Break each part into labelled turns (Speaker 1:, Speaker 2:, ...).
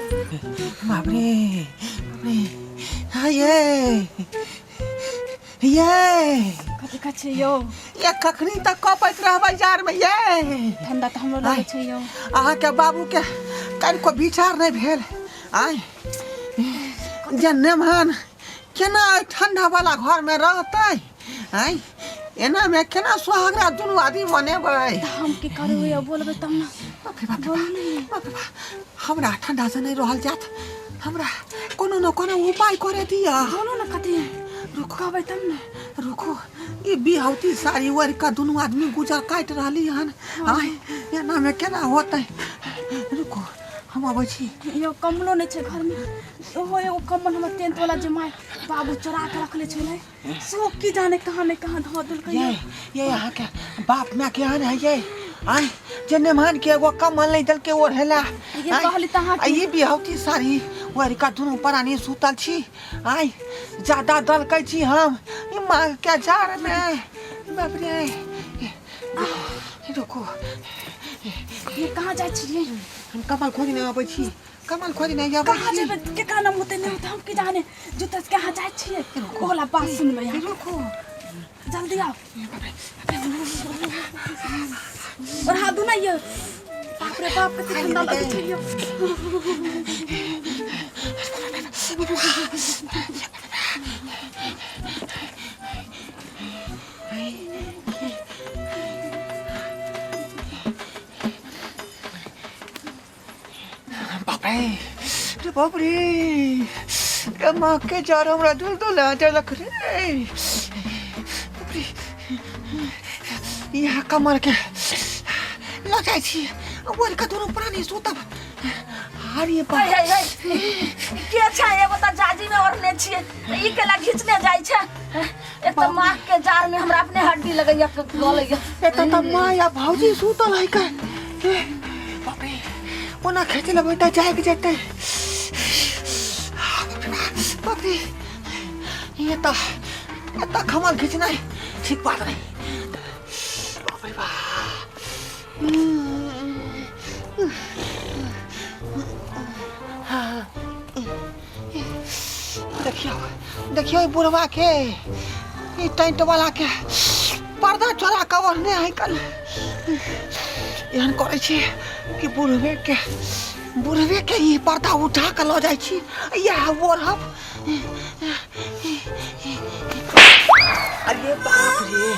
Speaker 1: बापरे बापरे ये ये
Speaker 2: कथी का छै यो
Speaker 1: ये कखनी तक कपैत रहबै जार में ये
Speaker 2: ठंडा त हमरो लागै छै यो
Speaker 1: अहाँ के बाबू के काल को विचार नहीं भेल आय जे नेमान केना ठंडा वाला घर में रहतै आय एना में केना सुहागरा दुनू आदमी मनेबै
Speaker 2: हम की करू यो बोलबै तब ना
Speaker 1: बाप रे हमरा ठंडा से नहीं रहल जात हमरा कोनो न कोनो उपाय करे दिया
Speaker 2: बोलो ना कथी रुकबै तब ना
Speaker 1: रुको ये बिहौती सारी वर का दोनों आदमी गुजर काट रही हन आय एना में केना होतै रुको हम आबै छी
Speaker 2: यो कमलो नहीं छै घर में ओहो एगो कमल हमर टेंट वाला जमाई बाबू चोरा के रखले छलै सो की जाने कहां ने कहां धो देलकै
Speaker 1: ये यहाँ के बाप में के हन है ये आय जने मान के एगो कमल नहीं दल के ओढ़ेला
Speaker 2: ये कहली तहां
Speaker 1: ये बिहौती सारी वर का दोनों प्राणी सुतल छी आय ज्यादा दल कै छी हम ई मार के जार में बाप रे रुको
Speaker 2: ये कहां जाय छियै
Speaker 1: हम कमल खोज नहीं आबै छी कमल खोज नहीं आबै
Speaker 2: कहां जेबै के कान मुते नहीं होत हम की जाने जुतस कहां जाय छियै ओला बात सुनबै यहाँ
Speaker 1: रुको
Speaker 2: जल्दी आओ और हाथ धुना ये बाप रे बाप कते ठंडा लगे छै यो
Speaker 1: बाप रे रे माँ के जार हमरा दूर दूर ले लख रे यहाँ कमर के लगाई छी वर का दोनों प्राणी सुतब अरे बा
Speaker 3: के छै एगो त जाजी में ओढ़ने छियै ई केला घिचने जाय छै एक त माँ के जार में हमरा अपने हड्डी लगैया गलैया
Speaker 1: ए त माँ या भौजी सुतल है का बाप रे ओना खेचे ले बेटा जाए के जेते बाप रे ये त कमल खींचना है ठीक बात नहीं बाप रे बा देखियो बुढ़वा के टेंट वाला के पर्दा चोरा के ओढ़ने है कल एहन करे छी कि बुढ़वे के ई पर्दा उठा के ल जाय छी या ओढ़ब अरे बाप रे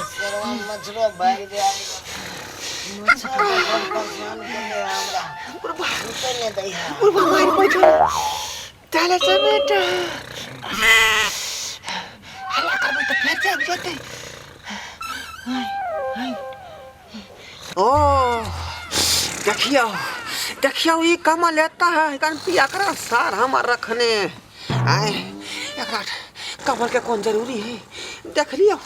Speaker 4: मछरो भाग गया मछरो परेशान करने हमरा
Speaker 1: बुढ़वा
Speaker 4: उतने दैया
Speaker 1: बुढ़वा मार बैठो चले से बेटा हल्ला करबै त फेर जाग जेतै ओ देखियो ये कमल लेता है कन पिया करा सार हमार रखने आए एकरा कमल के कौन जरूरी है देख लियो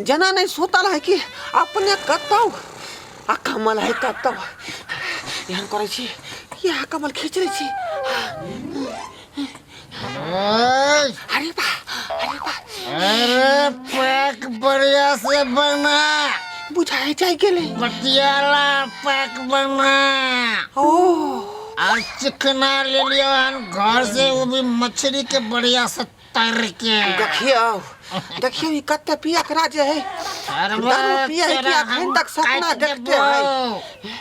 Speaker 1: जना नहीं सोतल है कि अपने कतौ आ कमल है कतौ यहाँ करे छी यह कमल खींच रही छी अरे बा
Speaker 4: अरे पैक बढ़िया से बना
Speaker 1: बुझाए जाए गेले
Speaker 4: पटियाला पैक बना
Speaker 1: ओ
Speaker 4: आज चिकना ले लियो हन घर से वो भी मछली के बढ़िया से तर के
Speaker 1: देखियो ये कत्ते पिया के राजे है दारू पिया है क्या खन तक सपना देखते हैं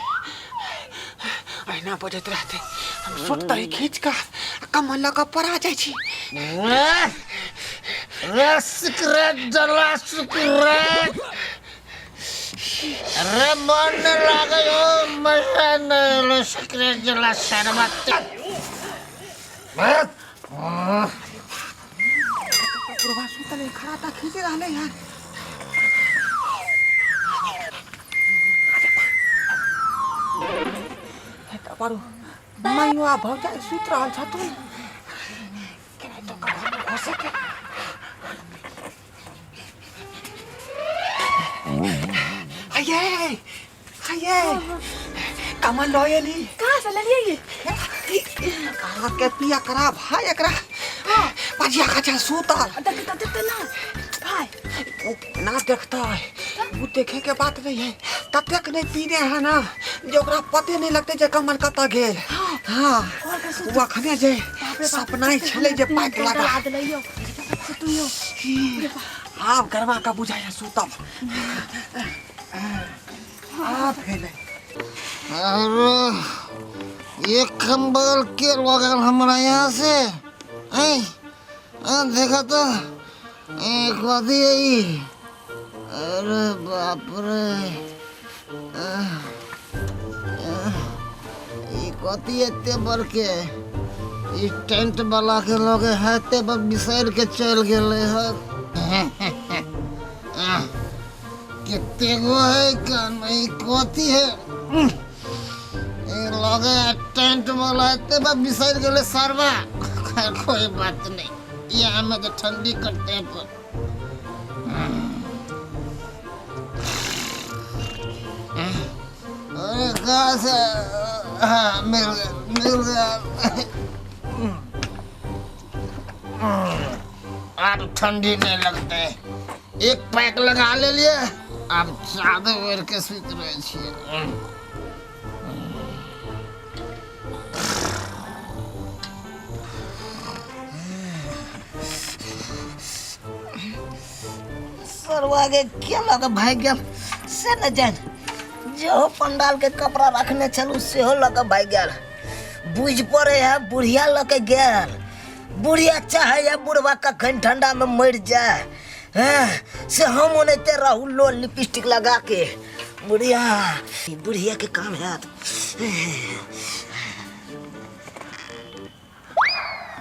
Speaker 1: ऐना बजत रहते हम सोचता है खींच का कमल लगा पर आ जाए छी
Speaker 4: रे सिकरेट जला सिकरेट अरे मन लागे हो मजा न सिगरेट जला शरबत
Speaker 1: पूर्वा सुतले खड़ा था खींचे रहले यार पारो मायुआ भौजा सुत रहल छथुन केना तो कबार हो सके आये कमल लॉयली
Speaker 2: कहाँ से ले ये
Speaker 1: कहाँ के पिया करा भाई एकरा पाजिया खचा सुतल
Speaker 2: देखते ना भाई
Speaker 1: ना देखता है वो देखे के बात नहीं है तब तक नहीं पीने है ना जो ओकरा पते नहीं लगते जे कमल कता गेल हाँ वो अखने जे सपना ही छले जे पाइप लगा आप गरवा का बुझाया सुतब आप हेले
Speaker 4: अरे ये कंबल के लगल हमारा यहाँ से देखा तो कथी है अरे बाप रे कथी एते बर के टेंट वाला के लगे हाथे पर बिसर के चल गए है कितने गो है का नहीं कथी है लगे टेंट वाला हाथे पर बिसर गए सरवा कोई बात नहीं यहाँ में तो ठंडी करते हैं पर अरे कहाँ से हाँ मिल गया अब ठंडी नहीं लगते एक पैक लगा ले लिए अब चादर ओढ़ के सुत रहे छिए सरवा के क्या लगा भाई गया से न जान जो पंडाल के कपड़ा रखने चलू से हो लगा भाई गया बुझ पड़े है बुढ़िया लगे गया बुढ़िया चाहे या बुढ़वा कखन ठंडा में मर जाए से हम उन्हें रहू लो लिपस्टिक लगा के बुढ़िया के काम है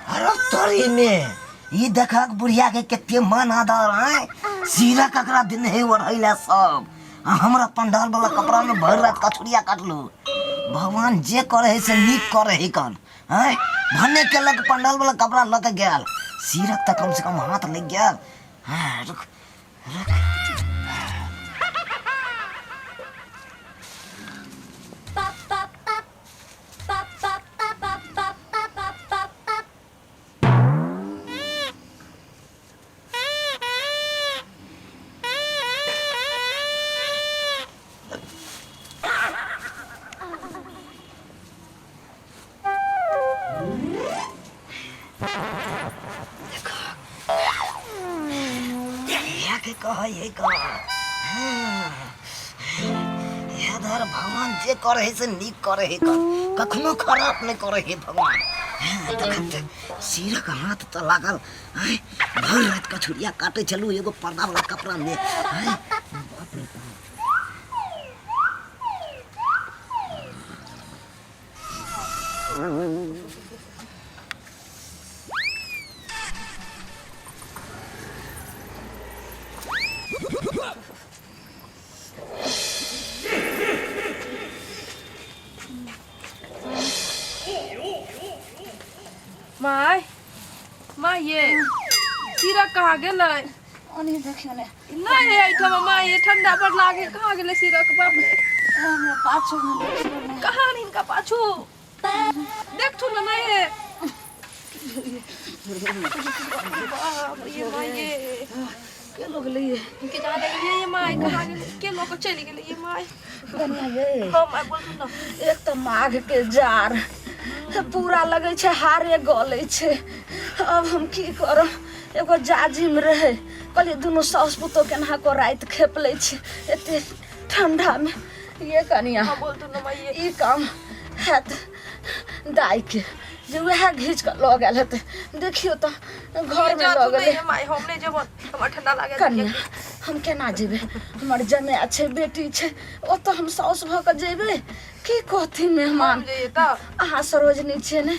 Speaker 4: अरे तोरी में ये देखा बुढ़िया के कितने मन आदर है सीधा ककरा दिन है ओढ़ैला सब हमरा पंडाल वाला कपड़ा में भर रात कछुरिया काटलू भगवान जे करे है से नीक करे है कन हैं भन्ने के लग पंडाल वाला कपड़ा लग गेल सीरक तक कम से कम हाथ लग गेल हां रुक भगवान जे करे से नीक करे है कखनो खराब नहीं करे है भगवान सिरक हाथ तो लागल भर रात कछुरिया काटे चलू एगो पर्दा वाला कपड़ा में
Speaker 2: माय ये सिरक कहाँ गेलै
Speaker 3: ओनी देखियो ने
Speaker 2: नहीं है एठमा माय ये ठंडा पर लागे कहाँ गेलै सिरक बाप रे
Speaker 3: हमरा पाछू में
Speaker 2: कहाँ इनका पाछू देख तू ना नहीं ये माय ये के लोग लिए इनके ज्यादा ये माय कहाँ गेलै के लोग चली गेलै ये माय
Speaker 3: कनिया ये
Speaker 2: हां माय बोल ना
Speaker 3: एक तो माघ के जार पूरा लगे छे हारे गले छे अब हम की करब एगो जाजी में रहे कहलिए दुनू सास पुतो केना को रात खेप ले छे एते ठंडा में ये कनिया
Speaker 2: हां बोल तू ना माय
Speaker 3: ई काम हैत दाई के जो वह घींच कर लग गेल हेते देखियो तो घर में लग गेल
Speaker 2: माय हमने जब हमरा ठंडा लागे
Speaker 3: कनिया हम केना जेबे हमर जमे अच्छे बेटी छे ओ तो हम सास भ के जेबे की कहती मेहमान
Speaker 2: जाइए तो
Speaker 3: अहाँ सरोजनी छे ने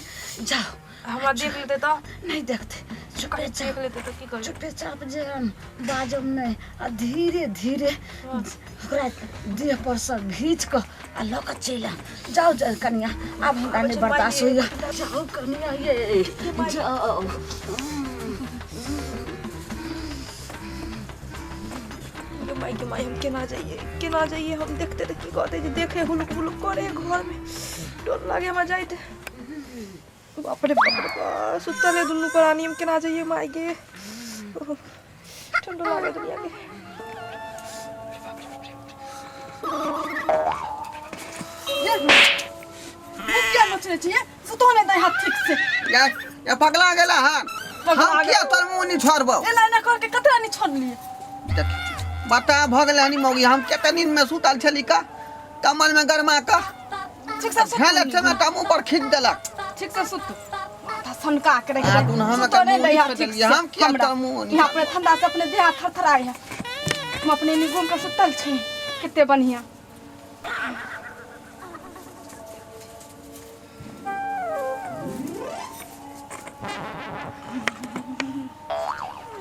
Speaker 3: जाओ
Speaker 2: हमरा देख लेते तो
Speaker 3: नहीं देखते चुपे
Speaker 2: देख लेते तो की कर
Speaker 3: चुपे चाप जे हम बाजब नहीं आ धीरे धीरे ओकरा देह पर से घींच के आ लक चल जाओ जाओ कनिया अब हमरा नहीं बर्दाश्त होइए जाओ कनिया ये जाओ
Speaker 2: के माई हम केना जाइए हम देखते तो की कहते जे देखे हुलुक हुलुक करे घर में डर लागे हम जाइते बाप रे बाप सुतले दुनु प्राणी हम केना जाइए माई गे ठंडा लागे दुनिया के क्या नचने चाहिए सुतो ने दे हाथ ठीक से
Speaker 1: या पगला गेला हन हम किया तोर मुंह नहीं छोड़बो
Speaker 2: एला ना करके कतरा नहीं छोड़ लिए
Speaker 1: बता भगले हनी मौगी हम केते नींद में सुतल छली का कमल में गरमा का
Speaker 2: ठीक से सुत
Speaker 1: हेले से में मुंह पर खींच देलक
Speaker 2: ठीक से सुत माथा सनका के रख
Speaker 1: आ, दुन हम
Speaker 2: सुतो नहीं
Speaker 1: मुंह
Speaker 2: दे हाथ
Speaker 1: नहीं
Speaker 2: ठीक
Speaker 1: छोड़लिए, हम किया
Speaker 2: हमरा।
Speaker 1: तोर मुंह नहीं
Speaker 2: यहाँ अपने ठंडा से अपने देह थरथराए है हम अपने निगुम के सुतल छी कितने बढ़िया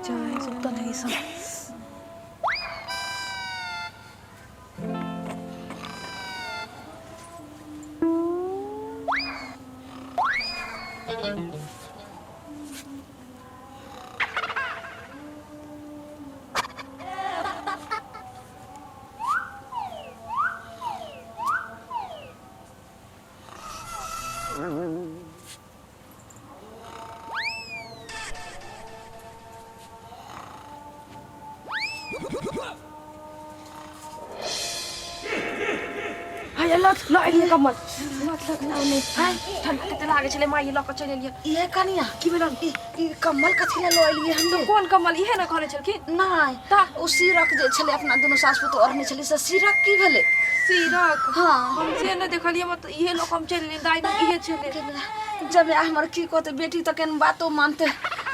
Speaker 2: चाहे सुतल है सब हाय लट लट कमल लट लट ना नहीं हाय ठंडा कितना लागे चले माई लक चले लिया
Speaker 3: ये कनिया
Speaker 2: की भेल
Speaker 3: ई कमल कथी ला लऽ एलियै हम लोग
Speaker 2: कौन कमल इहे ना कहले छलखिन
Speaker 3: नहीं
Speaker 2: ता
Speaker 3: ओ सिरक जे छले अपना दुनू सास पुतोह ओढ़ने छले से सिरक की भेले
Speaker 2: सीरक
Speaker 3: हाँ
Speaker 2: हम से न देखलिए मत इहे लोग हम चले दाई में इहे चले
Speaker 3: जब हमर की कहते बेटी तो केन बातो मानते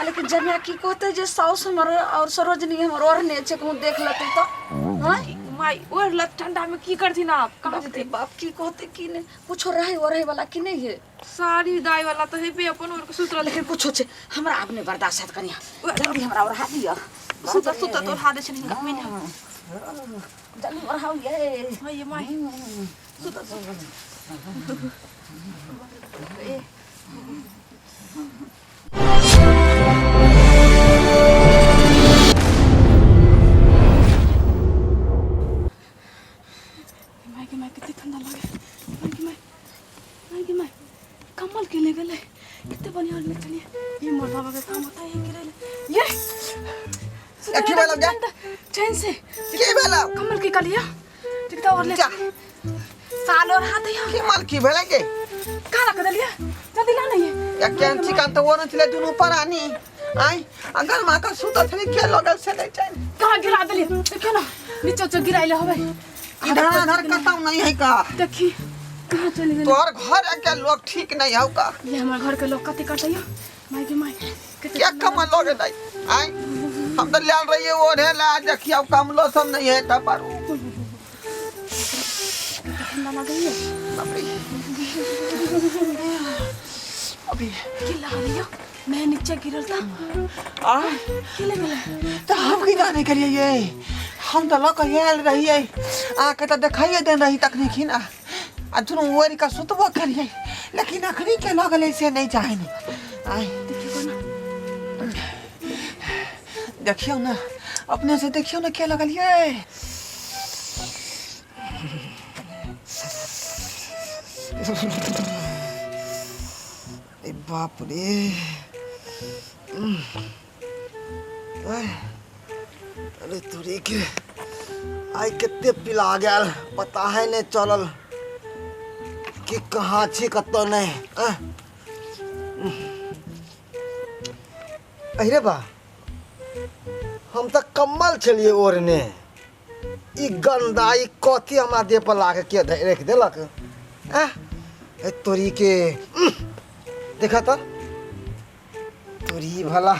Speaker 3: लेकिन जब की कहते जे साउस हमर और सरोजनी हमर ओढ़ने छे कहूं देख लेते तो हां
Speaker 2: माई और लत ठंडा में की करथिन आप कहां
Speaker 3: बाप रे
Speaker 2: जते
Speaker 3: बाप की कहते की ने कुछो रहे ओढ़े वाला की नहीं है
Speaker 2: सारी दाई वाला तो है पे अपन और सुतरा
Speaker 3: लेकिन कुछो छे हमरा अब नहीं बर्दाश्त है कनिया जल्दी हमरा ओढ़ा दिया
Speaker 2: सुता सुता तो हादे छन हिंगा में ना
Speaker 3: जल्दी ओढ़ाओ ये
Speaker 2: हां ये माई सुता सुता माई कितनी ठंडा लगे माई कमल के ले गले कितने बढ़िया ले चलिए ये मोटा मगे काम होता है कि ले ये
Speaker 1: की भेल जा
Speaker 2: चैन से
Speaker 1: की भेल
Speaker 2: कमल की कलिया टिकता और ले
Speaker 1: जा
Speaker 2: साल और हाथ है
Speaker 1: की माल की भेल के
Speaker 2: कहां रख दिया जल्दी ला नहीं है
Speaker 1: या कैंची कांत वो न चले दुनु पर आनी आई अगर मां का सुता थली के लगल से नहीं चाहिए
Speaker 2: कहां गिरा दिली देखियो ना नीचे से गिराइले होवे
Speaker 1: इधर उधर कतौ नहीं है का
Speaker 2: देखी कहां चली गई
Speaker 1: तोर घर के लोग ठीक नहीं हौ का
Speaker 2: ये हमारे घर के लोग कति करतैया माई के माई
Speaker 1: क्या कमल लोगे नहीं आई हम तो लाल रही है वो रे ला देखियो कमलो सब नहीं है त पर
Speaker 2: ठंडा लग गई है
Speaker 1: बाप रे
Speaker 2: अभी की लगा लियो मैं नीचे गिरल था
Speaker 1: आ
Speaker 2: की ले गेले
Speaker 1: तो हम की जाने करिए ये हम तो लोग याल रही है आके तो दिखाइए दे रही तकनीकी ना अजुन वरी का सुतबो करिए लेकिन अखनी के लगले से नहीं चाहे नहीं आई
Speaker 2: देखियो ना
Speaker 1: देखियो ना अपने से देखियो ना क्या लगलिए ए बाप रे अरे तुरी के आई कितने पिला गया पता है नहीं चलल कि कहाँ छी कतो नहीं अरे बा हम तो कम्मल चलिए ओरने ई गंदा ई कथी हमारा देह पर लाके के रख देलक ए तोरी के देखा तो तोरी भला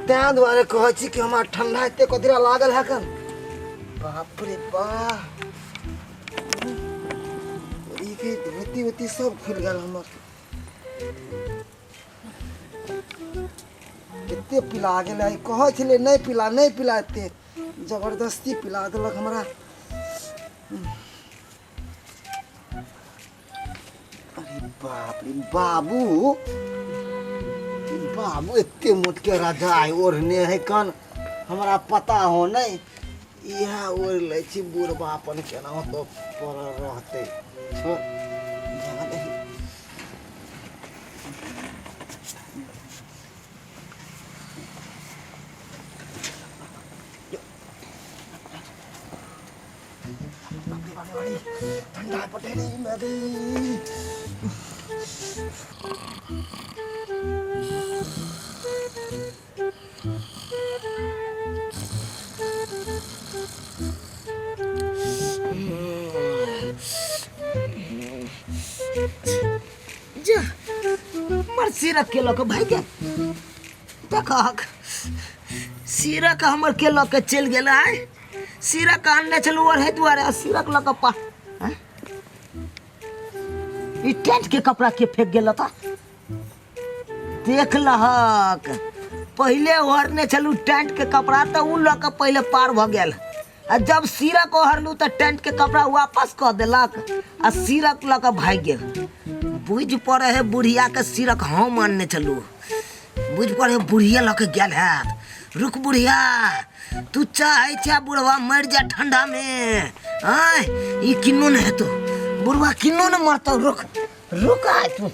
Speaker 1: त्या द्वारे कहे छी कि हमार ठंडा एते कदरा लागल है कन बाप रे बा
Speaker 5: बत्ती उत्ती सब खुल गया हमर। कितने पिला गेल है, कहे छले नहीं पिला नहीं पिला, एते जबरदस्ती पिला देलक हमरा। अरे बाप रे बाबू, बाबू एते मोटके रजाई ओढ़ने है कन हमरा पता हो नहीं, यह ओढ़ ले छी बुढ़बा अपन केना तो पर रहते। छोड़ जाने दे। ठंडा पटेरी मेरी।
Speaker 4: जा मर सिरक के लोग भाई के देखक सिरक हमर के लोग के चल गेला है। सिरक आनने चलू और है दुआरे सिरक लोग पा हैं? ई टेंट के कपड़ा के फेंक गेल था देख लहक। पहले ओढ़ने चलू टेंट के कपड़ा तो उ लोग पहले पार भ गेल, आ जब सिरक ओढ़लू तो टेंट के कपड़ा वापस कह देलक आ सिरक लग भाग गेल। बुझ पड़े है बुढ़िया के सिरक हम आनने चलू, बुझ पड़े बुढ़िया लग गेल है। रुक बुढ़िया, तू चाहे छा बुढ़वा मर जा ठंडा में, आय ई किन्नो न है तो बुढ़वा किन्नो न मरतो। रुक रुक आय तू।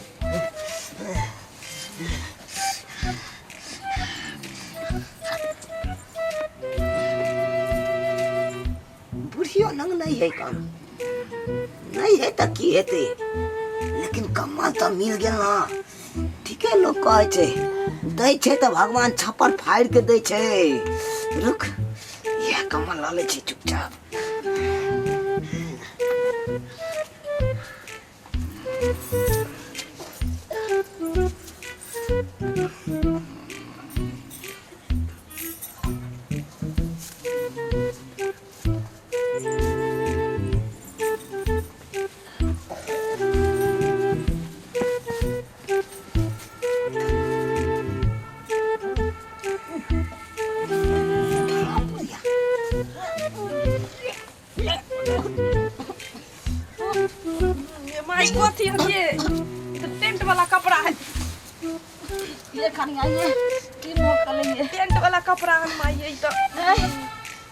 Speaker 4: बुढ़ियो नंग नहीं है काम, नहीं है तो की हेते, लेकिन कमाल तो मिल गेल ना। ठीके लोग कहे छे दै छे तो भगवान छप्पर फाड़ के दै छे। रुक यह कमाल ला ले छे चुपचाप।
Speaker 2: माई कथी है ये तो टेंट वाला कपड़ा है।
Speaker 3: ये खानी आइए की मोह कर लेंगे
Speaker 2: टेंट वाला कपड़ा है माई, ये तो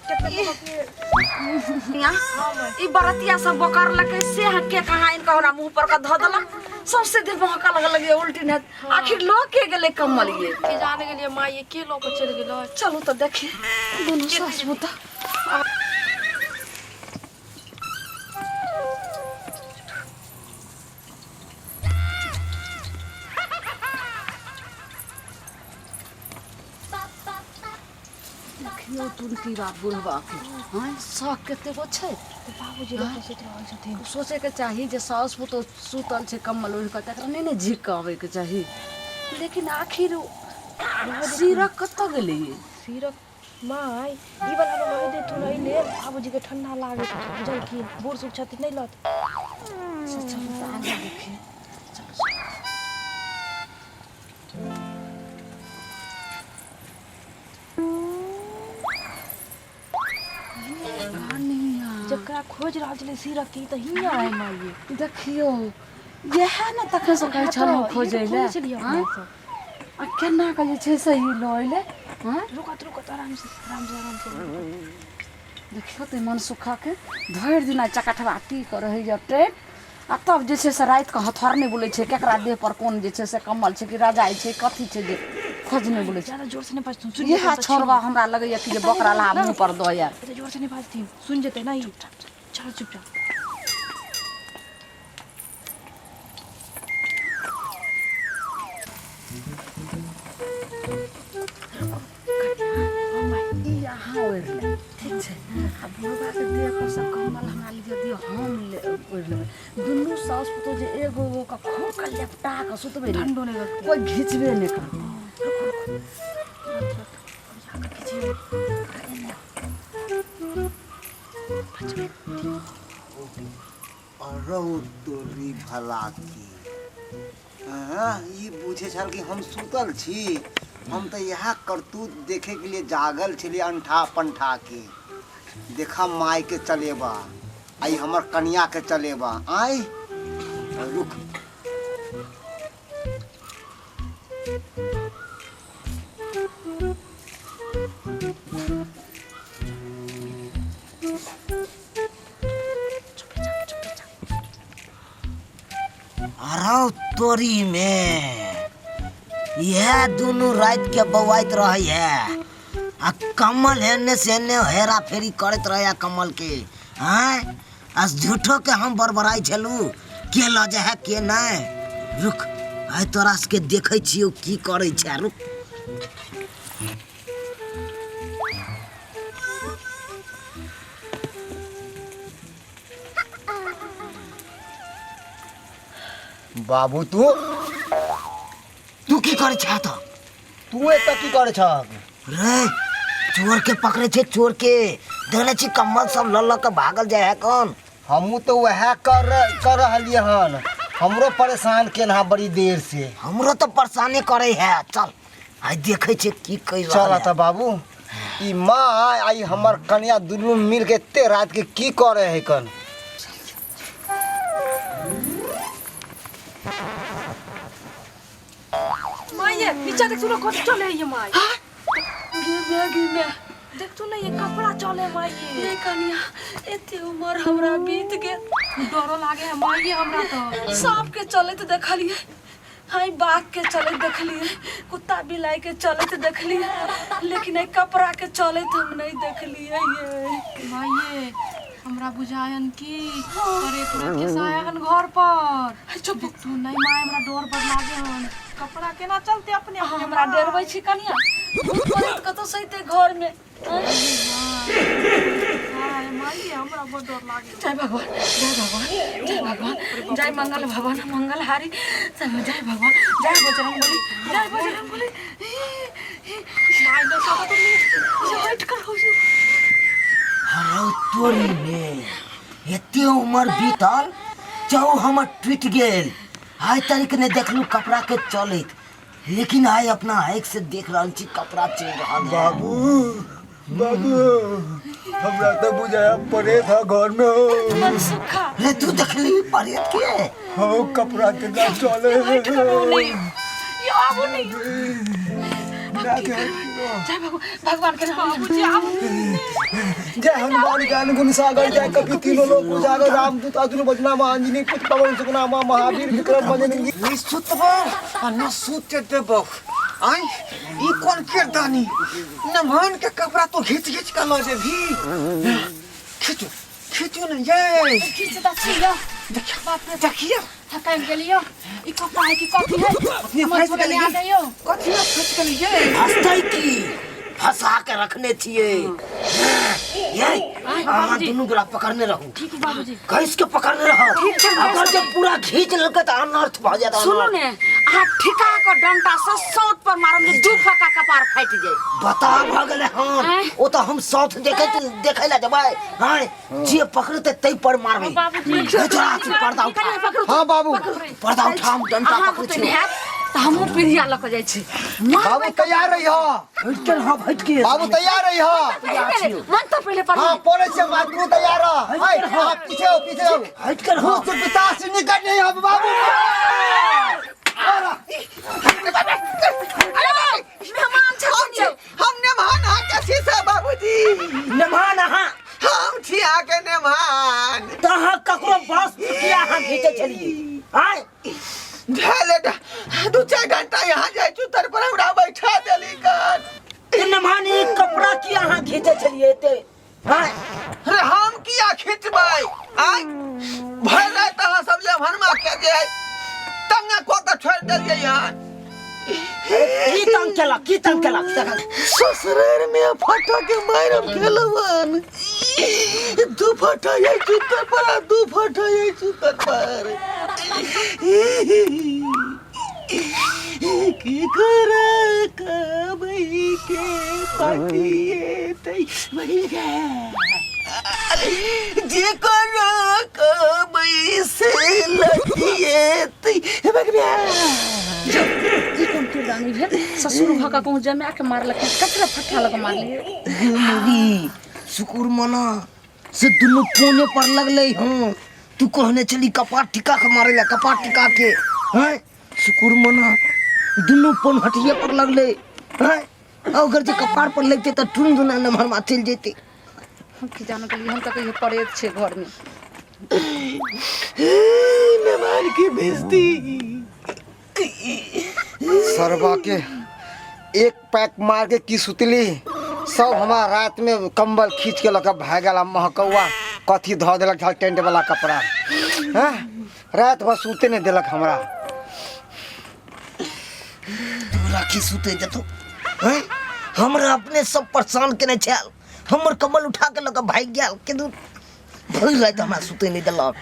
Speaker 2: कितने
Speaker 3: ई बरतिया सब बकार लगे से हके कहां इनका होना मुंह पर का ध दला सबसे दिल महका लगे उल्टी न। आखिर लोग के गेले कमल ये
Speaker 2: की जाने के लिए माई ये के लोग चल गेलो।
Speaker 3: चलो तो देखिए दोनों सास बुता। देखियो तुलती बात बुढ़वा के हां शौक केते गो छै।
Speaker 2: बाबूजी लोग सोच रहल छथिन,
Speaker 3: सोचे के चाहिए जे सास पुतो सुतल छै कम्बल ओढ़ के तकरा नहीं ने झिक आवे के चाहिए, लेकिन आखिर सिरक कत गेले ये
Speaker 2: सिरक माई ई वाला माई दे तू नहीं ले। बाबूजी के ठंडा लागे बुझल की बूढ़ सुख छथिन नहीं लत।
Speaker 3: चलो तो आगे देखिए।
Speaker 2: जकरा खोज रहल छले सिरक की त हिया है माई।
Speaker 3: देखियो यह ना तखन से कहै छलौ खोजै ले आ केना के जे छै सही लइले। हां
Speaker 2: रुकत आराम से
Speaker 3: देखियो ते मन सुखा के धैर दिना चकठवा टी कर रही जब ट्रेन आ तब जे छै से रात के हथर नहीं बोले छै केकरा देह पर कोन जे छै से कम्बल छै कि रजाई छै कथी छै जे खोज नहीं बोले छै।
Speaker 2: ज्यादा जोर से नहीं बाज सुन
Speaker 3: यह छोरवा हमरा लगे या कि जे बकरा ला मुंह पर दो यार।
Speaker 2: जोर से नहीं बाजती सुन जेते ना ई। चलो चुपचाप
Speaker 3: यहाँ ओढ़ ले ठीक छै। आ बुढ़वा के देह पर सब कम्बल हमरा लिए दियो हम ले ओढ़ लेबै। दुनू सास पुतो जे एगो का खोक लेपटा के सुतबे
Speaker 2: ठंडो नहीं लगता
Speaker 3: कोई घिचबे नहीं कर।
Speaker 5: अरौ तोरी भला की ई बुझे छल कि हम सुतल छी। हम तो यहाँ करतूत देखे के लिए जागल छली अंठा पंठा के। देखा माई के चलेबा आई हमर कन्या के चलेबा। आई रुक
Speaker 4: अरौ तोरी में यह दोनों रात के बवाइत रहे है आ कमल हेने से हेने हेरा फेरी करत रहे कमल के। हैं आज झूठो के हम बरबराई छलू के ल जा है के नहीं। रुक आइ तोरा के देखे छियो की करे छै। रुक
Speaker 5: बाबू
Speaker 4: तू की करे छ त?
Speaker 5: तू एत की करे छ?
Speaker 4: रे चोर के पकड़े छे चोर के। देने छी कमल सब ल के भागल जाए है कौन।
Speaker 5: हमू तो वह कर रहलिए हन। हमरो परेशान केना बड़ी देर से।
Speaker 4: हमरो तो परेशानी करे है। चल आई देखे छे की कई
Speaker 5: चल त बाबू ई माँ आई हमर कन्या दुनू मिल के एते रात के की करे है कन।
Speaker 2: माये पीछे देख सुनो कौन चले ये माय। गिर में देख तू ना ये कपड़ा चले माये।
Speaker 3: ये कन्या एते उम्र हमरा बीत गेल।
Speaker 2: डरो लागे है माये हमरा तो।
Speaker 3: सांप के चलत देखलिए, हाय बाघ के चलत देखलिए, कुत्ता बिलाई के चलत देखलिए, लेकिन एक कपड़ा के चलत हम नहीं देखलिए। ये
Speaker 2: माये हमरा बुझायन की अरे पूरा के सायागन घर पर।
Speaker 3: चुप
Speaker 2: तू नहीं माय हमरा डर पर लागे हन। कपड़ा केना चलते अपने
Speaker 3: हमरा डरबै छी कन्या। भूत प्रेत कतो सहिते घर में।
Speaker 2: हाय माये हमरा बड़ डर लागे।
Speaker 3: जय भगवान जय भगवान जय भगवान जय मंगल भवन मंगलहारी जय भगवान जय बजरंगबली जय बजरंगबली।
Speaker 2: माय तो सब तो
Speaker 3: हट कर हो।
Speaker 4: अरौ तोरी में एते उम्र बीतल चौ हमर टूट गेल। आइ तरीक ने देखलू कपड़ा के चलत, लेकिन आइ अपना आँख से देख रहल छी कपड़ा चल रहा है।
Speaker 5: बाबू हमरा तो बुझाया पड़े था घर में हो।
Speaker 3: मन सुखा
Speaker 4: रे तू देखली परेत के
Speaker 5: हो कपड़ा के ना चले।
Speaker 3: ये आबू नहीं जय भगवान के नाम
Speaker 2: बाबूजी आप
Speaker 5: जय हनुमान ज्ञान गुण सागर जय कपि तीनों लोक उजागर रामदूत अतुल बजना आंजनी पुत्र पवन सुकना महावीर विक्रम बजरंगी।
Speaker 1: नी सुतबो आ न सुते देबो। आई ई कोन किरदानी नमहन के कपड़ा तो घिच घिच के लो जे भी। खिचो खिचो न ये
Speaker 2: खींचता छियो। बाप रे
Speaker 1: देखियो
Speaker 2: थकाई गेलियो। ई कपड़ा है कि कॉफी है?
Speaker 1: अपने
Speaker 2: मन
Speaker 1: फंस
Speaker 2: छोड़े
Speaker 1: गेलियो।
Speaker 2: आ गयो।
Speaker 1: कथी में फंस गेली ये?
Speaker 4: हंसतै की फंसा के रखने छिए। ये अहाँ दुनू गोरा पकड़ने रहू।
Speaker 2: ठीक है बाबूजी।
Speaker 4: कैस के पकड़ने रहो। अगर जब पूरा खींच लेके त अनर्थ भ जात।
Speaker 3: सुनो ने आ ठिका को डंटा से सोत पर मारम जे दू फका कपार फाट जाए।
Speaker 4: बता भ गेले हन ओ तो हम साथ देखे ला जबै। हां जे पकड़ते तै पर मारबे।
Speaker 2: बाबूजी
Speaker 4: चला पर्दा उठा।
Speaker 5: हां बाबू
Speaker 4: पर्दा उठा हम डंटा पकड़ छी।
Speaker 3: त हमहु पिरिया ल के जाय छी।
Speaker 5: बाबू तैयार रही हो।
Speaker 4: हट के हां हट के
Speaker 5: बाबू तैयार रही हो।
Speaker 3: मन तो पहले पर
Speaker 5: हां पड़े से बात तू तैयार रह। हाय हां पीछे हो पीछे हो।
Speaker 4: हट कर हो।
Speaker 5: तू पिता से निकट नहीं हो बाबू।
Speaker 3: मेहमान छ
Speaker 1: हमने मान आ कैसे से बाबूजी
Speaker 4: नमान हां
Speaker 1: हम छी आके ने मान
Speaker 4: तहा ककरो बस किया हां खींचे चलिए। हाय
Speaker 1: ढेले दो चार घंटा यहाँ जाए चुतर पर हमरा बैठा देली कर।
Speaker 4: नमान एक कपड़ा किया हां खींचे चलिए ते। हाय
Speaker 1: अरे हम किया खींचबै? आय भर रात अहाँ सब ले भरमा के जे तंगा को के छोड़ देलिए यहाँ।
Speaker 4: की तंग केला
Speaker 1: ससुराल में फटा के मारम खेलवन। दू फटा ये चुतर पर दू फटा ये चुतर पर। की करे कबई के पटिए तई वही गे जे करो कबई कैसे लगिए ती बगरिया
Speaker 3: ई कौन किरदानी भेल ससुर भका कहूं जमे के मारलक कचरा फट्टा लग मारले
Speaker 4: मेरी शुक्र मना से दुनु कोने पर लगले हूं तू कहने चली कपाट टिका के मारे ला कपाट टिका के हैं शुक्र मना दुनु पन हटिए पर लगले हैं अगर जे कपार पर लगते त टुन दुना न मरमा चल जेते
Speaker 3: हम की जानो के लिए हम तक ये पड़े छे घर में
Speaker 1: मेहमान की बेइज्जती
Speaker 5: सरवा के एक पैक मार के की सुतली सब हमारा रात में कंबल खींच के लगा भागला महकौआ कथी धो देलक टेंट वाला कपड़ा हैं रात भर सूते नहीं देलक हमरा
Speaker 4: तू राखी सुते जतो हैं हमरा अपने सब परेशान केने छल हमर कमल उठा के लगा भाग गेल के दू भइल रात हमरा सुते नहीं देलक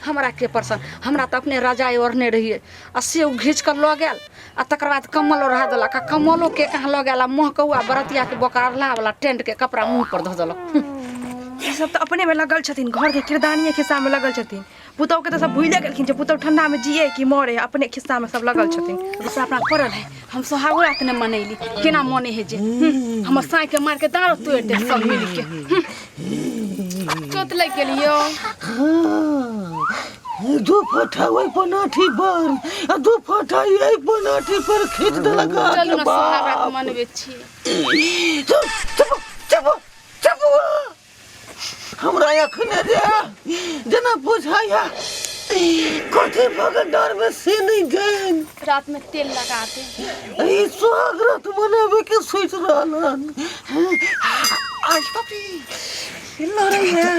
Speaker 3: हमरा के परसन हमरा त अपने रजाई ओढ़ने रहिए आ से उ घींच कर ल गेल आ तकर बाद कम्मल ओढ़ा देलक आ कम्मलो के कहाँ ल गेल आ महकौआ बरतिया के बोकारला वाला टेंट के कपड़ा मुंह पर धो देलक
Speaker 2: ये सब तो अपने में लगल छथिन घर के किरदानिये खिस्सा में लगल छथिन पुतौ के तो सब भूले गेलखिन जे पुतौ ठंडा में जिए कि मरे अपने खिस्सा में सब लगल छथिन
Speaker 3: दूसरा अपना पड़ल है हम सोहागो रात ने मनैली केना मने है जे हम साई के मार के दारो तोड़ दे सब मिल के चोट लग गेलियो
Speaker 1: दो फटा वही पनाठी पर दो फटा यही पनाठी पर खींच देलक
Speaker 3: चलू ना सोहाग रात मनबे छी
Speaker 1: चुप चुप चुप हमरा अखने दे जना बुझाया कथे भगत डर में से नहीं गए
Speaker 3: रात में तेल लगाते
Speaker 1: ई सुहाग रात मनावे के सोच रहलन आज पापी लड़ाई है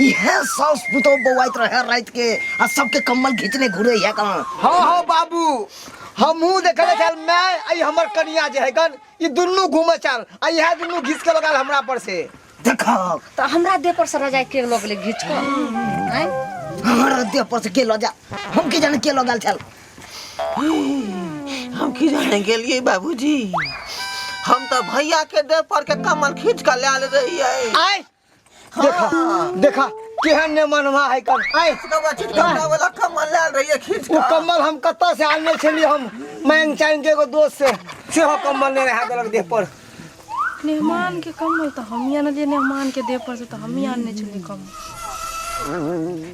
Speaker 4: यह साउस पुतो बवाइत रहे रात के आ सबके कम्मल खींचने घुरे है कहां
Speaker 5: हाँ बाबू हमहू देखले चल मैं आई हमर कनिया जे है गन ई दुन्नु घूमे चल आ यह दुन्नु घिस के लगाल हमरा पर से
Speaker 4: देखो
Speaker 3: तो हमरा देह पर से रजाई के लोग ले घींच कर हैं
Speaker 4: हमारा देह पर से के लो जा हम के जाने के लगाल चल
Speaker 1: हम की जाने के लिए बाबूजी हम तो भैया के देह पर के कमल खींच कर ले रही है
Speaker 5: आय देखा देखा केहन ने मनवा है कम आय
Speaker 1: कबा चिटका वाला कमल ले रही है खींच
Speaker 5: वो
Speaker 1: कर
Speaker 5: कम्बल हम कत्ता से आने छली हम मैंग चाइन के एगो दोस्त से हो कम्बल ने रहा देलक देह पर
Speaker 2: मेहमान के कम्बल तो हम ही आने मेहमान के देह पर से तो हम ही आने चले कम्बल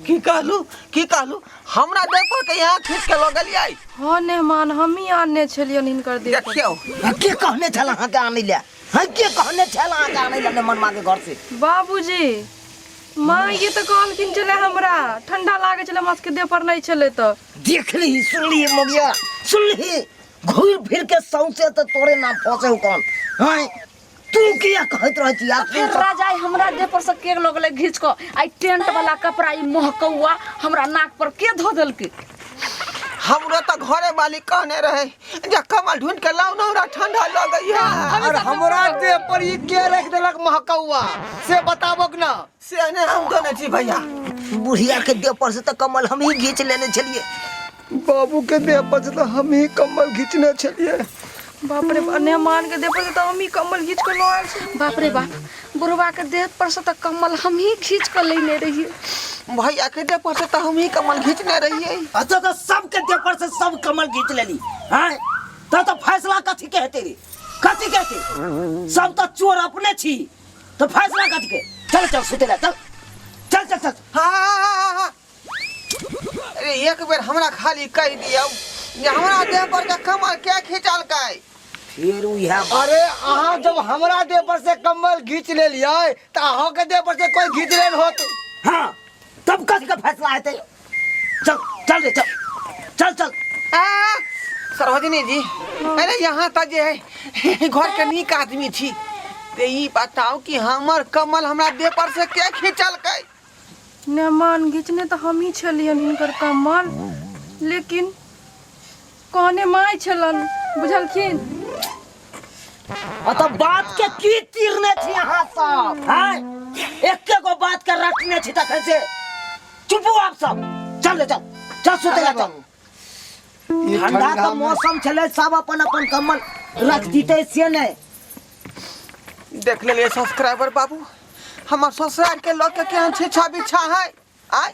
Speaker 1: की कहलू हमरा देह पर के यहाँ खींच के लगल आई
Speaker 2: हाँ मेहमान हम ही आने चलिए हिनकर देह पर
Speaker 1: देखियो
Speaker 4: के कहने छला हां के आने ले हां के कहने छला हां के आने ले मनवा के घर से
Speaker 2: बाबूजी माँ ये तो कहलखिन चले हमरा ठंडा लागे चले मास के देह पर नहीं चले तो
Speaker 4: देख ली सुन ली मोगिया सुन ली घूर फिर के सौसे तो तोरे ना फंसे हो कौन हां तू किया कहत रहती यार
Speaker 3: फिर रजाई हमरा देह पर से के लोग ले घींच को आई टेंट वाला कपड़ा ई महकौआ हमरा नाक पर के धो देल के
Speaker 1: हमरो तो घरे वाली कहने रहे जे कमल ढूंढ के लाओ ना ठंडा लग गई है
Speaker 5: और हमरा देह पर ई के रख देलक महकौआ से बताबक ना
Speaker 1: से ने हम दोने छी भैया
Speaker 4: बुढ़िया के देह पर से तो कमल हम ही खींच लेने चलिए
Speaker 5: बाबू के देह पर से तो हम ही कम्बल खींचने चलिए
Speaker 2: बाप रे मेहमान के देह पर से तो हम ही कम्बल खींच कर लाए छी
Speaker 3: बाप रे बाप बुढ़वा के देह पर से तो कम्बल हम ही खींच कर लेने रहिए
Speaker 1: भैया के देह पर से तो हम ही कमल खींचने रहिए
Speaker 4: अच्छा तो सब के देह पर से सब कमल खींच लेली हां तो फैसला कथी कहते रे कथी कहते सब तो चोर अपने छी तो फैसला कथी के चल चल सुते ले चल चल चल चल
Speaker 1: हाँ अरे एक बेर हमरा खाली कह दियो जे हमरा देह पर के कमल क्या खींचल कै
Speaker 4: फिर यह
Speaker 5: अरे अहाँ जब हमरा देह पर से कम्बल खींच ले लिये तो अहाँ के देह पर से कोई खींच ले होत
Speaker 4: हां तब कथी का फैसला है चल चल रे चल चल चल
Speaker 1: सरोजिनी जी अरे यहाँ तक जे है घर के नीक आदमी छी ते ई बताओ कि हमर कमल हमरा देह पर से क्या खींचल कै
Speaker 2: मेहमान घींचने तो हम ही छलिए हिनकर कम्बल लेकिन कहने माय छलन बुझलखिन
Speaker 4: तो बात के की तीरने छी यहाँ सब हैं एक गो बात के रटने छी तखन से चुप हो आप सब चल ले चल चल सुते ले चल ठंडा का मौसम चले सब अपन अपन कम्बल रख दीते से नहीं
Speaker 1: देख ले सब्सक्राइबर बाबू हमार ससुराल के लोग के केहन छे छा बिछा है आय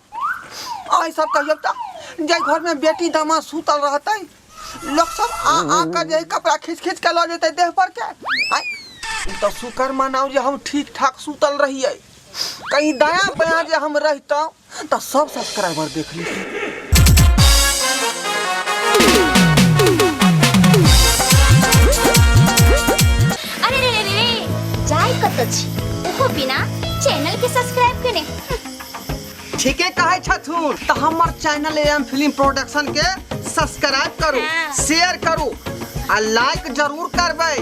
Speaker 1: आई सब कहियो त जे घर में बेटी दामाद सुतल रहते लोग सब आ कर जे कपड़ा खींच खींच के लो जेते देह पर के आई तो शुक्र मनाओ जे हम ठीक ठाक सुतल रहिए कहीं दया बया जे हम रहता तो सब सब्सक्राइबर देख ली
Speaker 6: अरे रे रे रे जाय कत छी ओहो बिना चैनल के सब्सक्राइब करे
Speaker 1: ठीके कहे छथुन तो हमर चैनल एम फिल्म प्रोडक्शन के सब्सक्राइब करू शेयर करू आ लाइक जरूर करबै